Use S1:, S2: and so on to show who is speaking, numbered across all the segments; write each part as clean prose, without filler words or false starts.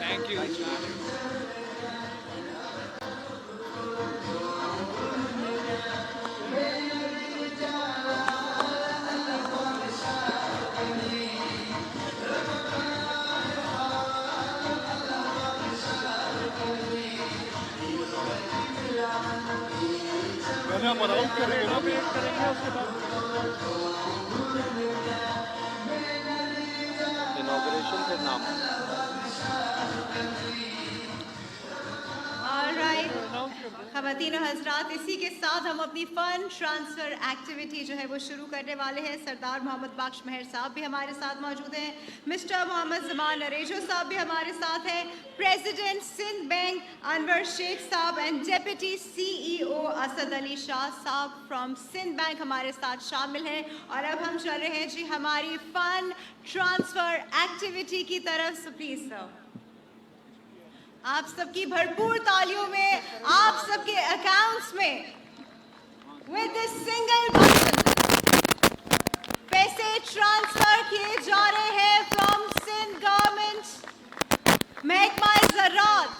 S1: Thank you.
S2: पहले हम announce करेंगे ना, वेट करेंगे उसके बाद
S1: इनॉग्रेशन फिर नाम
S3: ऑलराइट
S2: अनाउंस कर दो।
S3: ख़वातीन और हज़रात, इसी के साथ हम अपनी फ़ंड ट्रांसफ़र एक्टिविटी जो है वो शुरू करने वाले हैं। सरदार मोहम्मद बख्श महर साहब भी हमारे साथ मौजूद हैं, मिस्टर मोहम्मद ज़मान नरेजो साहब भी हमारे साथ हैं, प्रेसिडेंट सिंध बैंक अनवर शेख साहब and deputy CEO Asad Ali Shah साहब फ्रॉम सिंध बैंक हमारे साथ शामिल हैं। और अब हम चल रहे हैं जी हमारी फ़ंड ट्रांसफ़र एक्टिविटी की तरफ। सो प्लीज़ सर, आप सबकी भरपूर तालियों में आप सबके अकाउंट्स में विद दिस सिंगल बटन पैसे ट्रांसफर किए जा रहे हैं फ्रॉम सिंध गवर्नमेंट महकमा ज़राअत।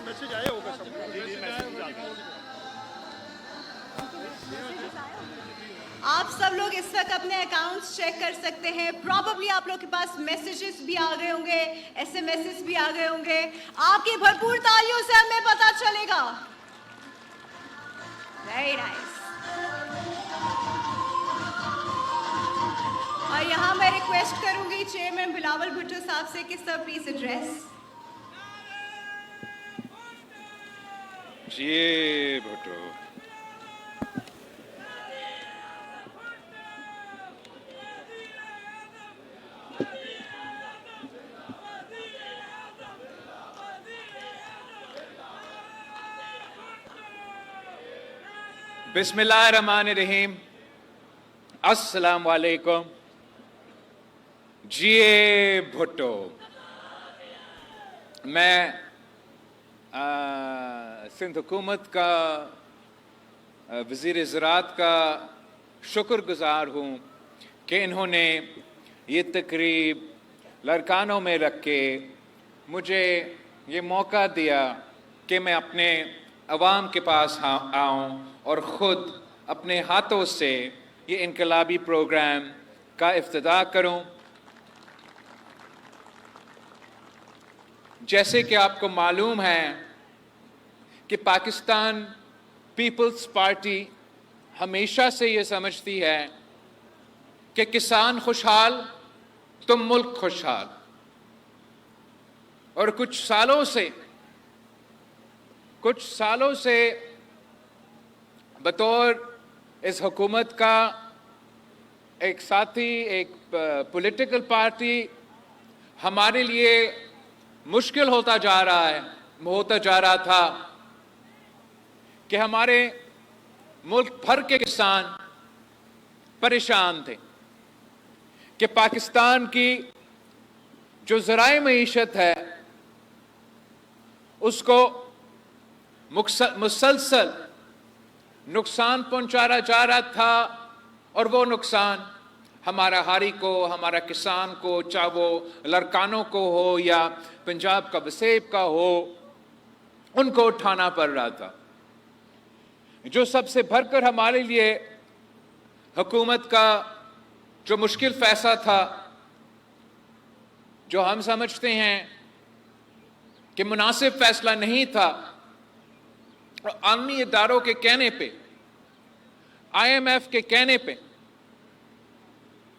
S2: मैसेज आया होगा सबको।
S3: आप सब लोग इस वक्त अपने अकाउंट्स चेक कर सकते हैं। प्रॉबली आप लोग के पास मैसेजेस भी आ गए होंगे, SMS भी आ गए होंगे। आपकी भरपूर तालियों से हमें पता चलेगा। Very nice. और यहाँ मैं रिक्वेस्ट करूंगी चेयरमैन बिलावल भुट्टो साहब से कि सर प्लीज एड्रेस।
S1: जी भुट्टो। बिस्मिल्लाहिर्रहमानिर्रहीम, अस्सलाम वालेकुम। जी भुट्टो, मैं सिंध हुकूमत का वज़ीर ज़राअत का शुक्रगुज़ार हूँ कि इन्होंने ये तकरीब लड़कानों में रख के मुझे ये मौका दिया कि मैं अपने अवाम के पास आऊँ और ख़ुद अपने हाथों से ये इनकलाबी प्रोग्राम का इफ्तिताह करूँ। जैसे कि आपको मालूम है कि पाकिस्तान पीपल्स पार्टी हमेशा से ये समझती है कि किसान खुशहाल तो मुल्क खुशहाल, और कुछ सालों से बतौर इस हुकूमत का एक साथी, एक पॉलिटिकल पार्टी, हमारे लिए मुश्किल होता जा रहा था कि हमारे मुल्क भर के किसान परेशान थे कि पाकिस्तान की जो ज़राए मईशत है उसको मुसलसल नुकसान पहुंचाया जा रहा था, और वो नुकसान हमारा हारी को, हमारा किसान को, चाहे वो लड़कानों को हो या पंजाब का वसेब का हो, उनको उठाना पड़ रहा था। जो सबसे भरकर हमारे लिए हुकूमत का जो मुश्किल फैसला था, जो हम समझते हैं कि मुनासिब फैसला नहीं था, और आलमी इदारों के कहने पे, IMF के कहने पे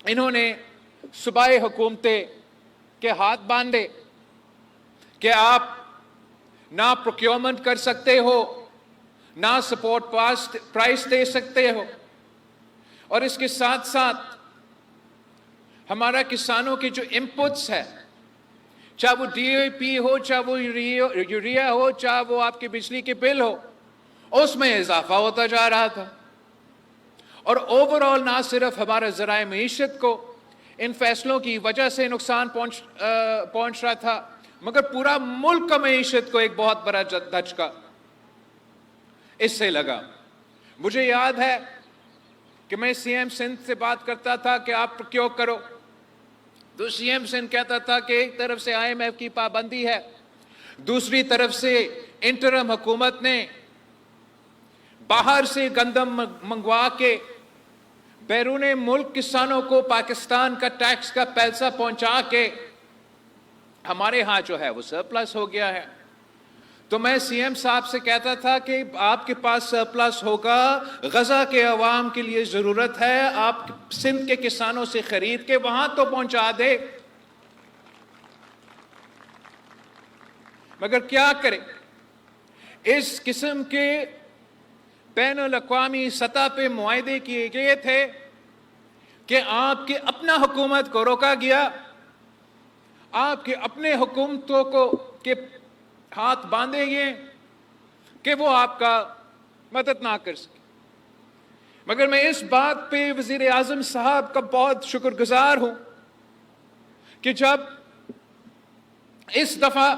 S1: इन्होंने सूबाई हुकूमतें के हाथ बांधे कि आप ना प्रोक्योरमेंट कर सकते हो, ना सपोर्ट प्राइस दे सकते हो, और इसके साथ साथ हमारा किसानों के जो इनपुट्स है, चाहे वो DAP हो, चाहे वो यूरिया हो, चाहे वो आपके बिजली के बिल हो, उसमें इजाफा होता जा रहा था। और ओवरऑल ना सिर्फ हमारा ज़राए मईशत को इन फैसलों की वजह से नुकसान पहुंच रहा था, मगर पूरा मुल्क का मईशत को एक बहुत बड़ा धचका इससे लगा। मुझे याद है कि मैं सीएम सिंध से बात करता था कि आप क्यों करो, तो सीएम सिंध कहता था कि एक तरफ से आईएमएफ की पाबंदी है, दूसरी तरफ से इंटरम हुकूमत ने बाहर से गंदम मंगवा के बैरून मुल्क किसानों को पाकिस्तान का टैक्स का पैसा पहुंचा के हमारे यहाँ जो है वो सरप्लस हो गया है। तो मैं सीएम साहब से कहता था कि आपके पास सरप्लस होगा, गजा के अवाम के लिए जरूरत है, आप सिंध के किसानों से खरीद के वहां तो पहुंचा दे। मगर क्या करें, इस किस्म के बैनुल अक़वामी सतह पे मुआहदे किए गए थे कि आपके अपना हुकूमत को रोका गया, आपके अपने हुकूमतों को के हाथ बांधे गए कि वो आपका मदद ना कर सके। मगर मैं इस बात पे वजीर आजम साहब का बहुत शुक्रगुजार हूं कि जब इस दफा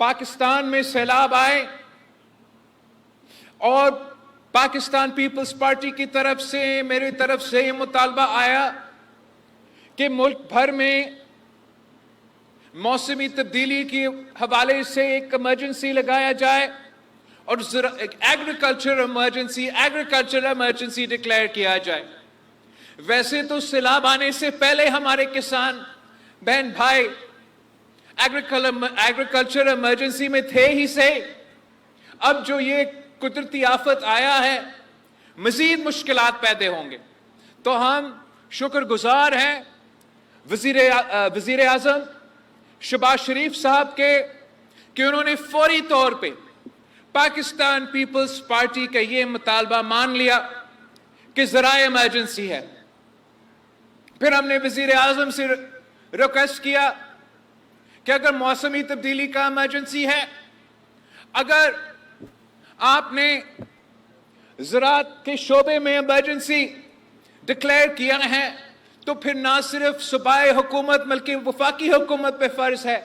S1: पाकिस्तान में सैलाब आए और पाकिस्तान पीपल्स पार्टी की तरफ से, मेरी तरफ से ये मुतालबा आया कि मुल्क भर में मौसमी तब्दीली के हवाले से एक इमरजेंसी लगाया जाए और एग्रीकल्चर इमरजेंसी डिक्लेयर किया जाए। वैसे तो सैलाब आने से पहले हमारे किसान बहन भाई एग्रीकल्चर इमरजेंसी में थे ही से, अब जो ये कुदरती आफत आया है मजीद मुश्किलात पैदा होंगे। तो हम शुक्रगुजार हैं वजीर आजम शहबाज शरीफ साहब के कि उन्होंने फौरी तौर पे पाकिस्तान पीपल्स पार्टी का ये मुतालबा मान लिया कि ज़राए इमरजेंसी है। फिर हमने वजीर आजम से रिक्वेस्ट किया कि अगर मौसमी तब्दीली का इमरजेंसी है, अगर आपने ज़राअत के शोबे में इमरजेंसी डिक्लेयर किया है, तो फिर ना सिर्फ सूबाई हुकूमत बल्कि वफाकी हुकूमत पे फर्ज है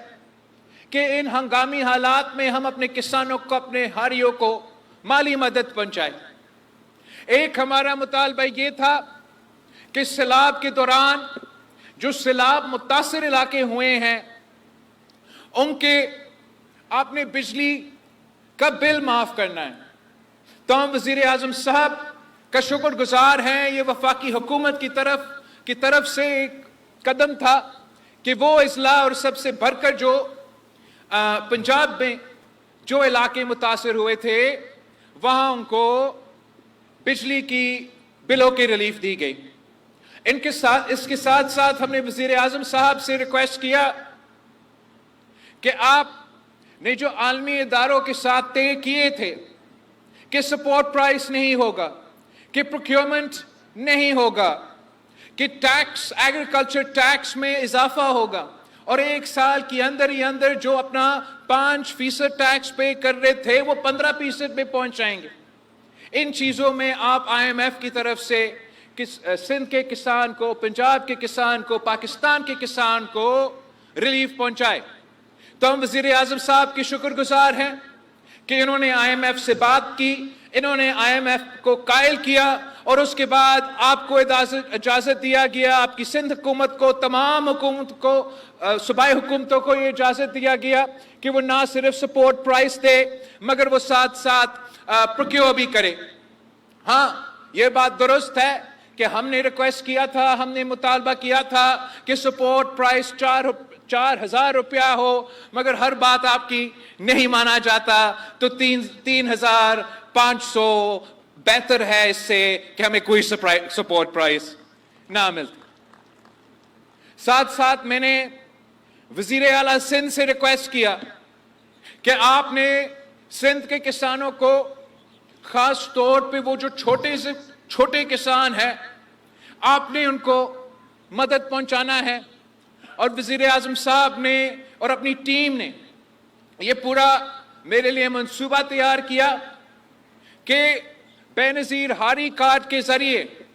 S1: कि इन हंगामी हालात में हम अपने किसानों को, अपने हारियों को माली मदद पहुंचाएं। एक हमारा मुतालबा ये था कि सैलाब के दौरान जो सैलाब मुतासिर इलाके हुए हैं उनके आपने बिजली का बिल माफ करना है। तो हम वजीर आजम साहब का शुक्रगुजार हैं, ये वफाकी हुकूमत की तरफ से एक कदम था कि वो इजला और सबसे बढ़कर जो पंजाब में जो इलाके मुतासिर हुए थे वहां उनको बिजली की बिलों की रिलीफ दी गई। इसके साथ साथ हमने वजीर आजम साहब से रिक्वेस्ट किया कि आपने जो आलमी इदारों के साथ तय किए थे कि सपोर्ट प्राइस नहीं होगा, कि प्रोक्योरमेंट नहीं होगा, कि टैक्स, एग्रीकल्चर टैक्स में इजाफा होगा और एक साल के अंदर ही अंदर जो अपना 5% टैक्स पे कर रहे थे वो 15% में पहुंच जाएंगे। इन चीज़ों में आप IMF की तरफ से सिंध के किसान को, पंजाब के किसान को, पाकिस्तान के किसान को रिलीफ पहुंचाए। तो हम वजीर आजम साहब के शुक्रगुजार हैं कि इन्होंने IMF से बात की, इन्होंने IMF को कायल किया और उसके बाद आपको इजाज़त दिया गया, आपकी सिंध हुकूमत को, तमाम हुकूमत को, सूबाई हुकूमतों को ये इजाज़त दिया गया कि वो ना सिर्फ सपोर्ट प्राइस दे मगर वो साथ साथ प्रोक्योर भी करे। हाँ, ये बात दुरुस्त है कि हमने रिक्वेस्ट किया था, हमने मुतालबा किया था कि सपोर्ट प्राइस 4,000 रुपया हो, मगर हर बात आपकी नहीं माना जाता, तो 3,500 बेहतर है इससे कि हमें कोई सपोर्ट प्राइस ना मिलती। साथ साथ मैंने वजीर आला सिंध से रिक्वेस्ट किया कि आपने सिंध के किसानों को, खास तौर पे वो जो छोटे से छोटे किसान हैं, आपने उनको मदद पहुंचाना है। और वजीर आजम साहब ने और अपनी टीम ने ये पूरा मेरे लिए मंसूबा तैयार किया कि बेनज़ीर हारी कार्ड के जरिए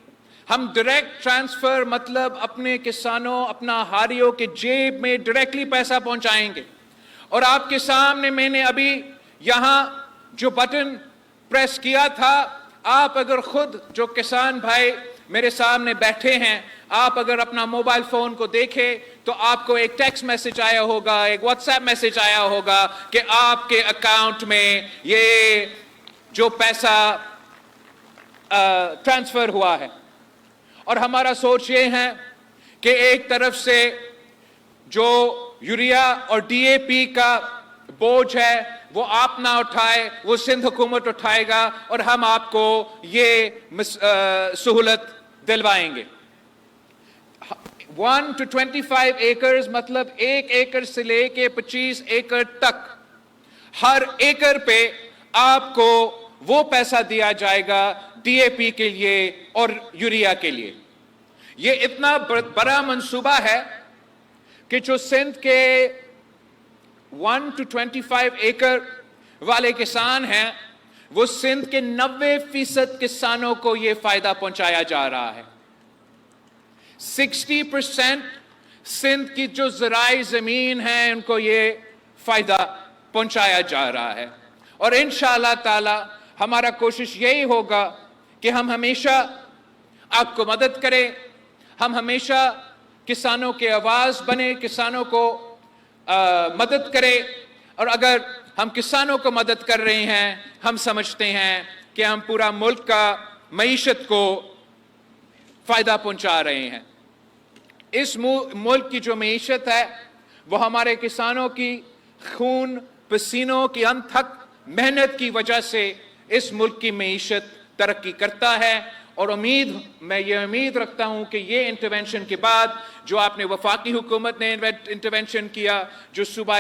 S1: ہم ڈائریکٹ ٹرانسفر مطلب اپنے کسانوں اپنا ہاریوں کے جیب میں ڈائریکٹلی پیسہ پہنچائیں گے. اور آپ کے سامنے میں نے ابھی یہاں جو بٹن پریس کیا تھا, آپ اگر خود جو کسان بھائی میرے سامنے بیٹھے ہیں, آپ اگر اپنا موبائل فون کو دیکھیں تو آپ کو ایک ٹیکسٹ میسج آیا ہوگا, ایک واٹس ایپ میسج آیا ہوگا کہ آپ کے اکاؤنٹ میں یہ جو پیسہ ٹرانسفر ہوا ہے. اور ہمارا سوچ یہ ہے کہ ایک طرف سے جو یوریا اور ڈی اے پی کا بوجھ ہے وہ آپ نہ اٹھائے, وہ سندھ حکومت اٹھائے گا اور ہم آپ کو یہ سہولت دلوائیں گے. 1 to 25 ایکرز مطلب 1 ایکڑ سے لے کے 25 ایکڑ تک, ہر ایکڑ پہ آپ کو وہ پیسہ دیا جائے گا ڈی اے پی کے لیے اور یوریا کے لیے. یہ اتنا بڑا منصوبہ ہے کہ جو سندھ کے 1 to 25 ایکڑ والے کسان ہیں, وہ سندھ کے 90% کسانوں کو یہ فائدہ پہنچایا جا رہا ہے. 60% سندھ کی جو زرعی زمین ہے ان کو یہ فائدہ پہنچایا جا رہا ہے. اور انشاءاللہ تعالی ہمارا کوشش یہی ہوگا کہ ہم ہمیشہ آپ کو مدد کریں, ہم ہمیشہ کسانوں کے آواز بنے, کسانوں کو مدد کریں. اور اگر ہم کسانوں کو مدد کر رہے ہیں, ہم سمجھتے ہیں کہ ہم پورا ملک کا معیشت کو فائدہ پہنچا رہے ہیں. اس ملک کی جو معیشت ہے وہ ہمارے کسانوں کی خون پسینوں کی انتھک محنت کی وجہ سے اس ملک کی معیشت ترقی کرتا ہے. اور میں یہ امید رکھتا ہوں کہ یہ انٹرونشن کے بعد جو آپ نے وفاقی حکومت نے انٹرونشن کیا, جو صوبہ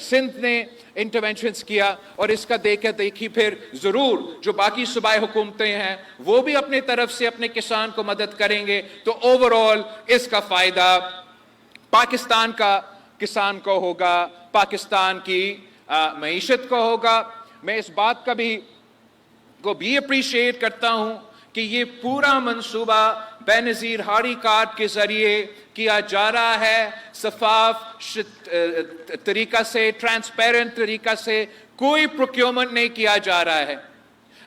S1: سندھ نے انٹرونشنز کیا, اور اس کا دیکھی پھر ضرور جو باقی صوبائی حکومتیں ہیں وہ بھی اپنے طرف سے اپنے کسان کو مدد کریں گے, تو اوورآل اس کا فائدہ پاکستان کا کسان کو ہوگا, پاکستان کی معیشت کو ہوگا. میں اس بات کا بھی اپریشیٹ کرتا ہوں کہ یہ پورا منصوبہ بے نظیر ہاڑی کارڈ کے ذریعے کیا جا رہا ہے, شفاف طریقہ سے, ٹرانسپیرنٹ طریقہ سے, کوئی پروکیورمنٹ نہیں کیا جا رہا ہے.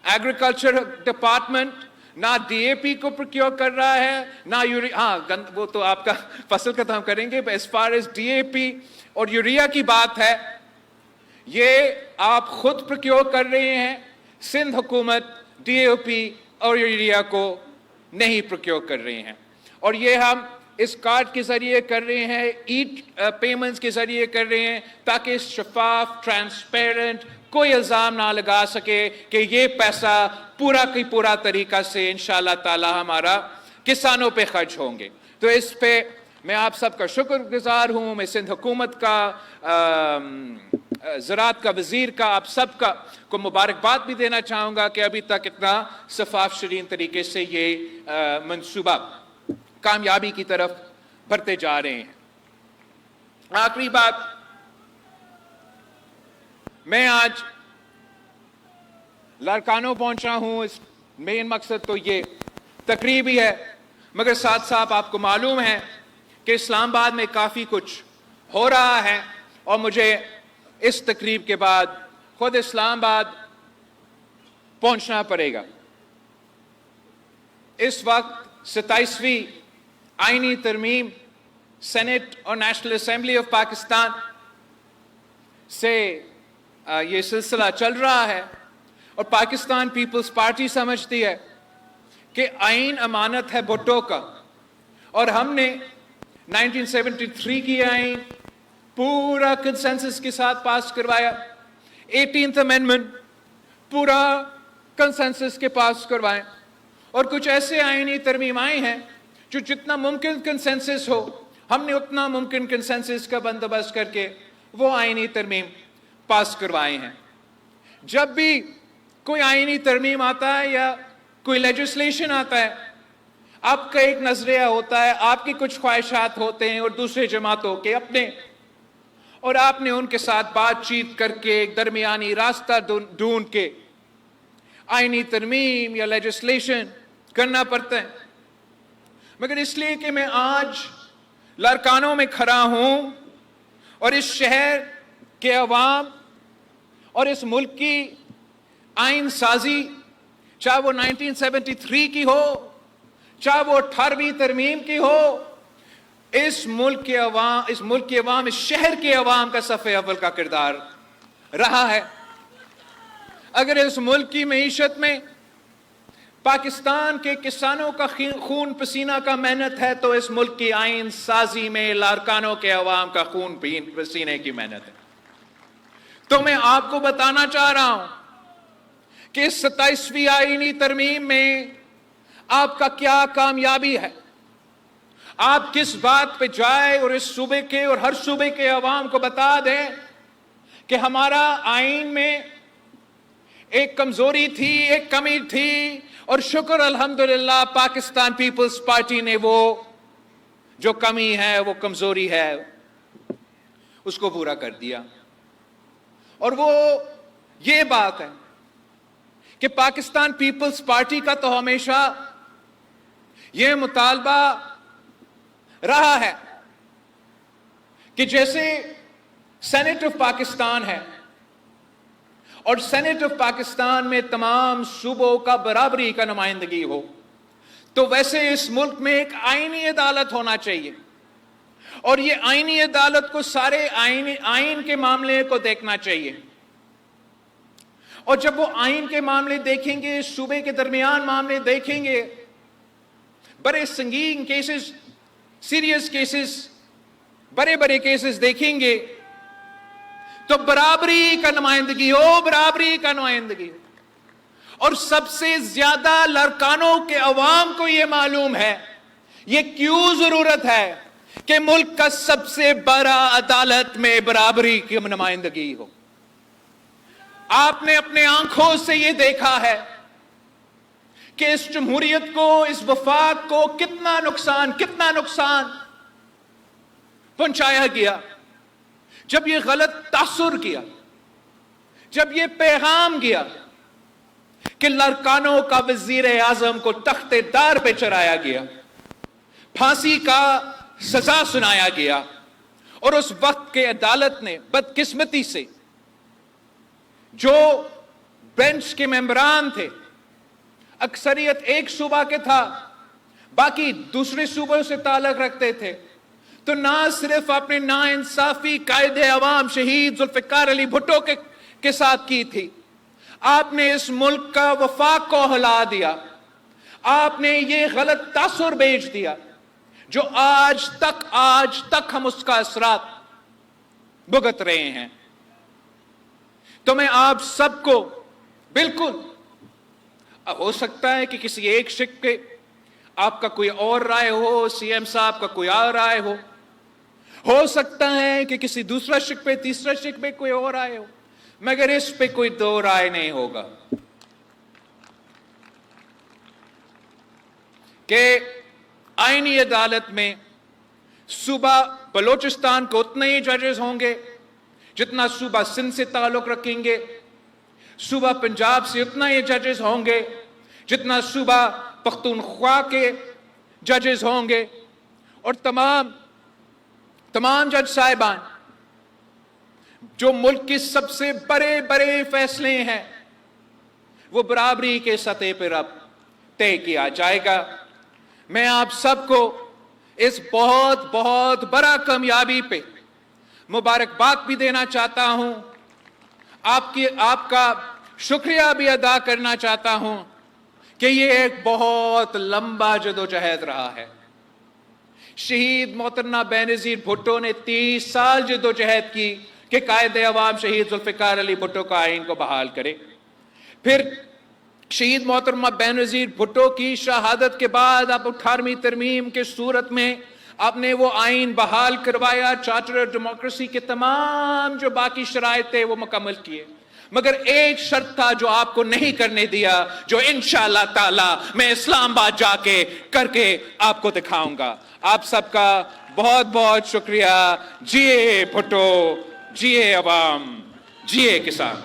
S1: ایگریکلچر ڈپارٹمنٹ نہ ڈی اے پی کو پروکیور کر رہا ہے, نہ یوریا, وہ تو آپ کا فصل ختم کریں گے. as far as D A P اور یوریا کی بات ہے, یہ آپ خود پروکیور کر رہے ہیں. سندھ حکومت ڈی اے پی اور یوریا کو نہیں پروکیور کر رہے ہیں, اور یہ ہم اس کارڈ کے ذریعے کر رہے ہیں, پیمنٹس کے ذریعے کر رہے ہیں, تاکہ شفاف ٹرانسپیرنٹ کوئی الزام نہ لگا سکے کہ یہ پیسہ پورا کی پورا طریقہ سے انشاءاللہ تعالی ہمارا کسانوں پہ خرچ ہوں گے. تو اس پہ میں آپ سب کا شکر گزار ہوں. میں سندھ حکومت کا, زراعت کا وزیر کا, آپ سب کو مبارکباد بھی دینا چاہوں گا کہ ابھی تک اتنا شفاف شرین طریقے سے یہ منصوبہ کامیابی کی طرف بڑھتے جا رہے ہیں. آخری بات, میں آج لاڑکانوں پہنچا ہوں. اس مین مقصد تو یہ تقریب ہی ہے, مگر ساتھ ساتھ آپ کو معلوم ہے کہ اسلام آباد میں کافی کچھ ہو رہا ہے, اور مجھے اس تقریب کے بعد خود اسلام آباد پہنچنا پڑے گا. اس وقت 27ویں آئینی ترمیم سینٹ اور نیشنل اسمبلی آف پاکستان سے یہ سلسلہ چل رہا ہے, اور پاکستان پیپلز پارٹی سمجھتی ہے کہ آئین امانت ہے بھٹو کا, اور ہم نے 1973 کی آئین پورا کنسنسس کے ساتھ پاس کروایا. 18th امینڈمنٹ پورا کنسنسس کے پاس کروائیں, اور کچھ ایسے آئینی ترمیم آئے ہیں جو جتنا ممکن کنسنسس ہو, ہم نے اتنا ممکن کنسنسس کا بندوبست کر کے وہ آئینی ترمیم پاس کروائے ہیں. جب بھی کوئی آئینی ترمیم آتا ہے یا کوئی لیجسلیشن آتا ہے, آپ کا ایک نظریہ ہوتا ہے, آپ کی کچھ خواہشات ہوتے ہیں اور دوسرے جماعتوں کے اپنے, اور آپ نے ان کے ساتھ بات چیت کر کے ایک درمیانی راستہ ڈھونڈ کے آئینی ترمیم یا لیجسلیشن کرنا پڑتا ہے. मगर इसलिए कि मैं आज लारकानों में खड़ा हूं और इस शहर के अवाम और इस मुल्क की आइन साजी, चाहे वो 1973 की हो, चाहे वो 18वीं तरमीम की हो, इस मुल्क की अवाम, इस शहर के अवाम का सफ़े अव्वल का किरदार रहा है। अगर इस मुल्क की मईशत में पाकिस्तान के किसानों का खून पसीना का मेहनत है, तो इस मुल्क की आइन साजी में लारकानों के अवाम का खून पसीने की मेहनत है। तो मैं आपको बताना चाह रहा हूं कि 27वीं आईनी तरमीम में आपका क्या कामयाबी है। आप किस बात पे जाए और इस सूबे के और हर सूबे के अवाम को बता दें कि हमारा आइन में एक कमजोरी थी, एक कमी थी, और शुक्र अल्हम्दुलिल्लाह पाकिस्तान पीपल्स पार्टी ने वो जो कमी है, वो कमजोरी है, उसको पूरा कर दिया। और वो ये बात है कि पाकिस्तान पीपल्स पार्टी का तो हमेशा ये मुतालबा रहा है कि जैसे सेनेट ऑफ पाकिस्तान है और सेनेट ऑफ पाकिस्तान में तमाम सूबों का बराबरी का नुमाइंदगी हो, तो वैसे इस मुल्क में एक आईनी अदालत होना चाहिए और ये आईनी अदालत को सारे आइन के मामले को देखना चाहिए। और जब वो आइन के मामले देखेंगे, सूबे के दरमियान मामले देखेंगे, बड़े संगीन केसेस, सीरियस केसेस, बड़े बड़े केसेस देखेंगे, तो बराबरी का नुमाइंदगी हो, बराबरी का नुमाइंदगी हो। और सबसे ज्यादा लारकानों के अवाम को यह मालूम है, यह क्यों जरूरत है कि मुल्क का सबसे बड़ा अदालत में बराबरी की नुमाइंदगी हो। आपने अपने आंखों से यह देखा है कि इस जमहूरियत को, इस वफाक को कितना नुकसान पहुंचाया गया जब यह गलत तासुर किया, जब यह पैगाम गया कि लारकानों का वजीर आजम को तख्तेदार पे चढ़ाया गया, फांसी का सजा सुनाया गया, और उस वक्त के अदालत ने बदकिस्मती से जो बेंच के मेंबरान थे, अक्सरियत एक सूबा के था, बाकी दूसरे सूबों से ताल्लुक रखते थे, तो ना सिर्फ आपने नाइंसाफी कायदे अवाम शहीद जुल्फिकार अली भुट्टो के साथ की थी, आपने इस मुल्क का वफाक को हिला दिया, आपने ये गलत तासुर भेज दिया जो आज तक हम उसका असरात भुगत रहे हैं। तो मैं आप सबको बिल्कुल, हो सकता है कि किसी एक शिक पे आपका कोई और राय हो, सीएम साहब का कोई और राय हो सकता है कि किसी दूसरा शिक पे, तीसरा शिक पे कोई और राय हो, मगर इस पे कोई दो राय नहीं होगा कि आईनी अदालत में सूबा बलोचिस्तान को उतने ही जजेस होंगे जितना सूबा सिंध से ताल्लुक रखेंगे, सूबा पंजाब से उतना ही जजेस होंगे जितना सूबा पख्तूनख्वा के जजेस होंगे, और तमाम जज साहिबान जो मुल्क के सबसे बड़े बड़े फैसले हैं वो बराबरी के सतह पर अब तय किया जाएगा। मैं आप सबको इस बहुत बहुत बड़ा कामयाबी पे मुबारकबाद भी देना चाहता हूं, आपका शुक्रिया भी अदा करना चाहता हूं कि ये एक बहुत लंबा जदोजहद रहा है। शहीद मोहतरमा बेनज़ीर भुट्टो ने 30 साल जदोजहद की कि कायदे अवाम शहीद जुल्फिकार अली भुट्टो का आइन को बहाल करे। फिर शहीद मोहतरमा बेनज़ीर भुट्टो की शहादत के बाद आप 18वीं तरमीम के सूरत में आपने वो आइन बहाल करवाया, चार्टर ऑफ डेमोक्रेसी के तमाम जो बाकी शराइत थे वो मुकम्मल किए, मगर एक शर्त था जो आपको नहीं करने दिया, जो इंशाअल्लाह ताला मैं इस्लामाबाद जाके करके आपको दिखाऊंगा। आप सबका बहुत बहुत शुक्रिया। जिए भुट्टो, जिए अवाम, जिए किसान।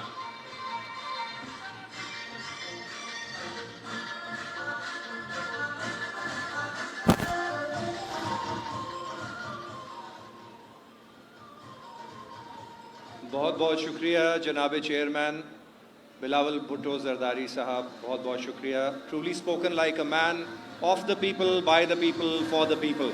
S4: بہت بہت شکریہ جناب چیئرمین بلاول بھٹو زرداری صاحب، بہت بہت شکریہ. Truly spoken like a man of the people by the people for the people.